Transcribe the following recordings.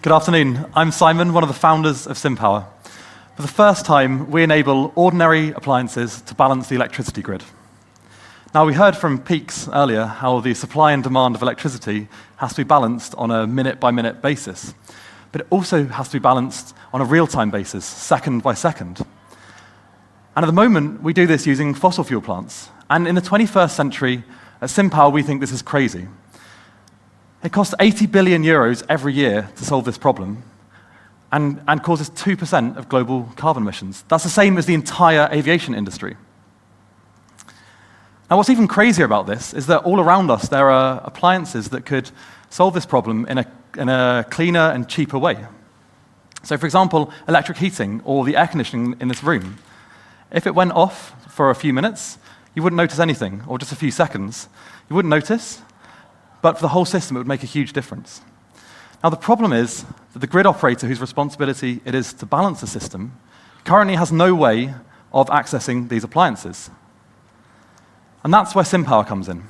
Good afternoon. I'm Simon, one of the founders of Sympower. For the first time, we enable ordinary appliances to balance the electricity grid. Now, we heard from Peaks earlier how the supply and demand of electricity has to be balanced on a minute-by-minute basis, but it also has to be balanced on a real-time basis, second by second. And at the moment, we do this using fossil fuel plants. And in the 21st century, at Sympower, we think this is crazy. It costs 80 billion euros every year to solve this problem and causes 2% of global carbon emissions. That's the same as the entire aviation industry. Now, what's even crazier about this is that all around us there are appliances that could solve this problem in a cleaner and cheaper way. So, for example, electric heating or the air conditioning in this room. If it went off for a few minutes, you wouldn't notice anything, or just a few seconds. You wouldn't notice, but for the whole system, it would make a huge difference. Now, the problem is that the grid operator, whose responsibility it is to balance the system, currently has no way of accessing these appliances. And that's where Sympower comes in.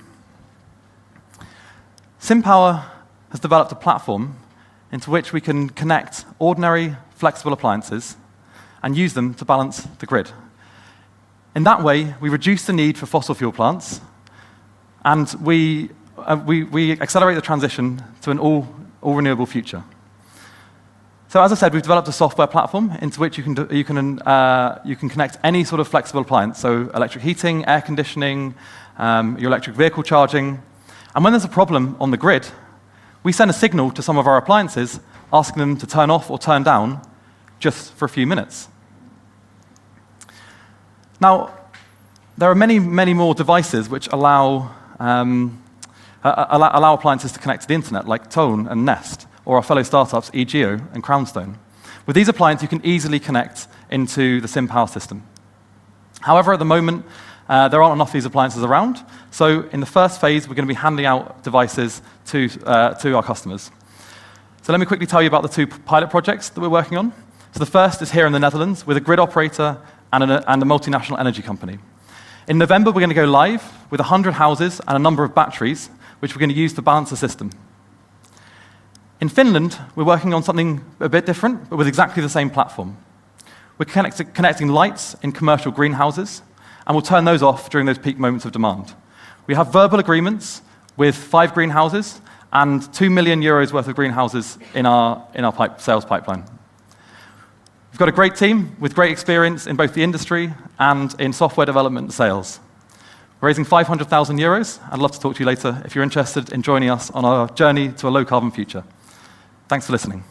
Sympower has developed a platform into which we can connect ordinary, flexible appliances and use them to balance the grid. In that way, we reduce the need for fossil fuel plants, and we accelerate the transition to an all renewable future. So, as I said, we've developed a software platform into which you can connect any sort of flexible appliance, so electric heating, air conditioning, your electric vehicle charging. And when there's a problem on the grid, we send a signal to some of our appliances, asking them to turn off or turn down just for a few minutes. Now, there are many, many more devices which allow appliances to connect to the internet, like Tone and Nest, or our fellow startups, EGO and Crownstone. With these appliances, you can easily connect into the Sympower system. However, at the moment, there aren't enough of these appliances around, so in the first phase, we're going to be handing out devices to our customers. So let me quickly tell you about the two pilot projects that we're working on. So the first is here in the Netherlands with a grid operator and a multinational energy company. In November, we're going to go live with 100 houses and a number of batteries, which we're going to use to balance the system. In Finland, we're working on something a bit different, but with exactly the same platform. We're connecting lights in commercial greenhouses, and we'll turn those off during those peak moments of demand. We have verbal agreements with 5 greenhouses and 2 million euros worth of greenhouses in our sales pipeline. We've got a great team with great experience in both the industry and in software development and sales. We're raising 500,000 euros. I'd love to talk to you later if you're interested in joining us on our journey to a low-carbon future. Thanks for listening.